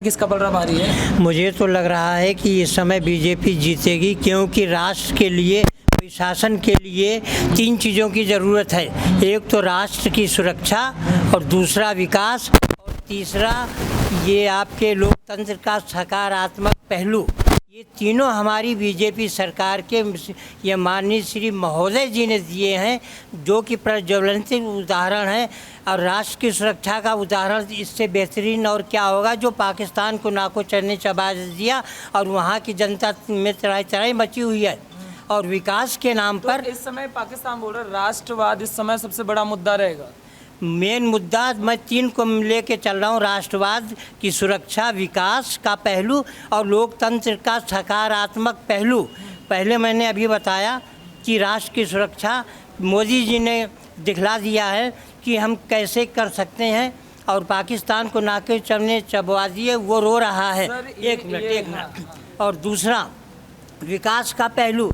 किसका बलरा भारी है? मुझे तो लग रहा है कि इस समय बीजेपी जीतेगी, क्योंकि राष्ट्र के लिए, शासन के लिए 3 चीज़ों की ज़रूरत है। एक तो राष्ट्र की सुरक्षा, और दूसरा विकास, और तीसरा ये आपके लोकतंत्र का सकारात्मक पहलू। ये तीनों हमारी बीजेपी सरकार के ये माननीय श्री महोदय जी ने दिए हैं, जो कि प्रज्वलित उदाहरण है। और राष्ट्र की सुरक्षा का उदाहरण इससे बेहतरीन और क्या होगा, जो पाकिस्तान को नाको चने चबा दिया और वहाँ की जनता में तराई मची हुई है। और विकास के नाम पर इस समय पाकिस्तान बोल रहा है राष्ट्रवाद इस समय सबसे बड़ा मुद्दा रहेगा। मेन मुद्दा मैं 3 को लेके चल रहा हूँ: राष्ट्रवाद की सुरक्षा, विकास का पहलू और लोकतंत्र का सकारात्मक पहलू। पहले मैंने अभी बताया कि राष्ट्र की सुरक्षा मोदी जी ने दिखला दिया है कि हम कैसे कर सकते हैं, और पाकिस्तान को नाके चने चबवा दिए, वो रो रहा है। एक मिनट। और दूसरा विकास का पहलू।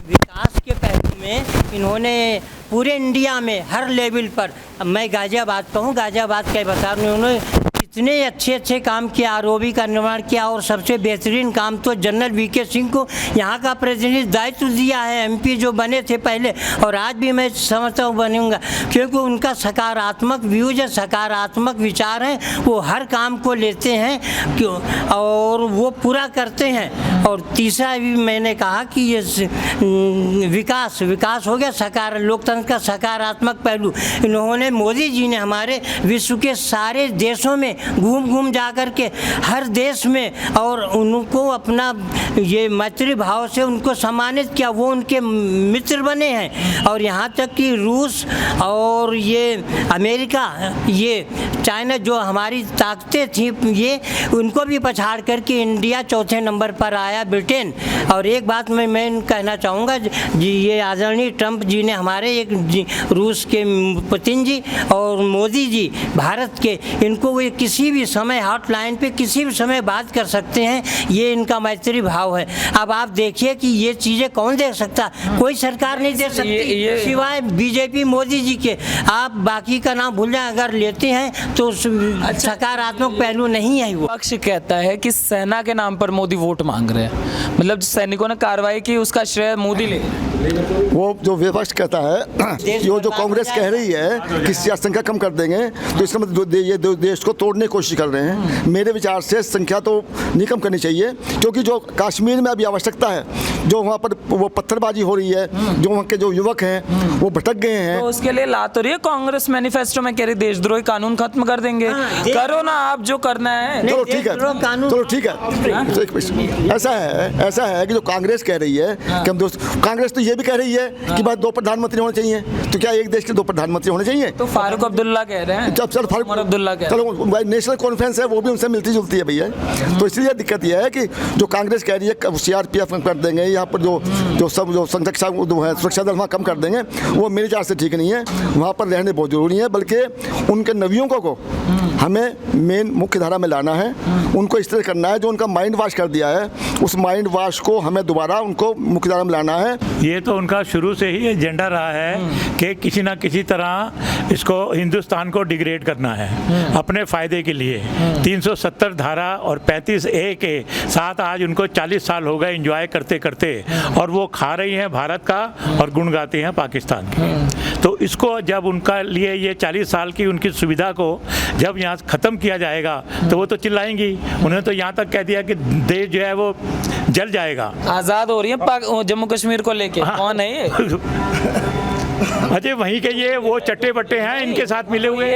विकास के पहलू में इन्होंने पूरे इंडिया में हर लेवल पर, मैं गाज़ियाबाद का हूँ, गाज़ियाबाद का बता रहा हूँ, उन्होंने इतने अच्छे काम किया, आरओबी का निर्माण किया, और सबसे बेहतरीन काम तो जनरल वीके सिंह को यहाँ का प्रतिनिधि दायित्व दिया है, एमपी जो बने थे पहले, और आज भी मैं समझता हूँ बनूंगा, क्योंकि उनका सकारात्मक व्यूज है, सकारात्मक विचार हैं, वो हर काम को लेते हैं क्यों, और वो पूरा करते हैं। और तीसरा भी मैंने कहा कि ये विकास हो गया, लोकतंत्र का सकारात्मक पहलू। इन्होंने, मोदी जी ने हमारे विश्व के सारे देशों में घूम जा कर के हर देश में, और उनको अपना ये मैत्री भाव से उनको सम्मानित किया, वो उनके मित्र बने हैं। और यहाँ तक कि रूस और ये अमेरिका, ये चाइना, जो हमारी ताकतें थी, ये उनको भी पछाड़ करके इंडिया 4थे नंबर पर आया, ब्रिटेन। और एक बात मैं कहना चाहूँगा जी, ये आदरणीय ट्रंप जी ने हमारे एक रूस के पुतिन जी और मोदी जी भारत के, इनको वो किसी भी समय हॉटलाइन पे किसी भी समय बात कर सकते हैं, ये इनका मैत्री भाव है। अब आप देखिए कि ये चीज़ें कौन देख सकता, कोई सरकार नहीं दे सकती सिवाय बीजेपी मोदी जी के। आप बाकी का नाम भूल जाए, अगर लेते हैं तो सकारात्मक पहलू नहीं है। वो पक्ष कहता है कि सेना के नाम पर मोदी वोट मांग रहे हैं, मतलब सैनिकों ने कार्रवाई की उसका श्रेय मोदी ले। वो जो विपक्ष कहता है, जो कांग्रेस कह रही है कि संख्या कम कर देंगे, तो इसका मतलब ये देश को तोड़ने की कोशिश कर रहे हैं। मेरे विचार से संख्या तो नहीं कम करनी चाहिए, क्योंकि जो कश्मीर में अभी आवश्यकता है, जो वहाँ पर वो पत्थरबाजी हो रही है, जो वहाँ के जो युवक हैं वो भटक गए हैं, तो उसके लिए ला तो रही है कांग्रेस मैनिफेस्टो में, कह रही देशद्रोही कानून खत्म कर देंगे। करो ना आप जो करना है। चलो ठीक है, चलो ठीक है। ऐसा है कि जो कांग्रेस कह रही है कि हम दोस्त, कांग्रेस तो ये भी कह रही है कि बात 2 प्रधानमंत्री होने चाहिए, तो क्या एक देश के 2 प्रधानमंत्री होने चाहिए? तो फारूक अब्दुल्ला कह रहे हैं। चलो फारूक अब्दुल्ला कह रहे हैं। चलो नेशनल कॉन्फ्रेंस है, वो भी उनसे मिलती जुलती है भैया। तो इसलिए दिक्कत यह है कि जो कांग्रेस कह रही है सीआरपीएफ कर देंगे, यहाँ पर जो संरक्षा है, सुरक्षा दल वहाँ कम कर देंगे, वो मेरे विचार से ठीक नहीं है। वहाँ पर रहने बहुत जरूरी है, बल्कि उनके नवियों को हमें मेन मुख्य धारा में लाना है, उनको इस तरह करना है, जो उनका माइंड वॉश कर दिया है, उस माइंड वॉश को हमें दोबारा उनको मुख्य धारा में लाना है। ये तो उनका शुरू से ही एजेंडा रहा है कि किसी ना किसी तरह इसको, हिंदुस्तान को डिग्रेड करना है अपने फ़ायदे के लिए। 370 धारा और 35A के साथ आज उनको 40 साल हो गए एंजॉय करते करते, और वो खा रही हैं भारत का और गुण गाती हैं पाकिस्तान की। तो इसको जब उनका लिए ये 40 साल की उनकी सुविधा को जब यहाँ ख़त्म किया जाएगा, तो वो तो चिल्लाएंगी। उन्होंने तो यहाँ तक कह दिया कि देश जो है वो जल जाएगा। आज़ाद हो रही है जम्मू कश्मीर को लेके। कौन है ये? अजय वहीं के ये वो चट्टे बट्टे हैं, इनके साथ मिले हुए।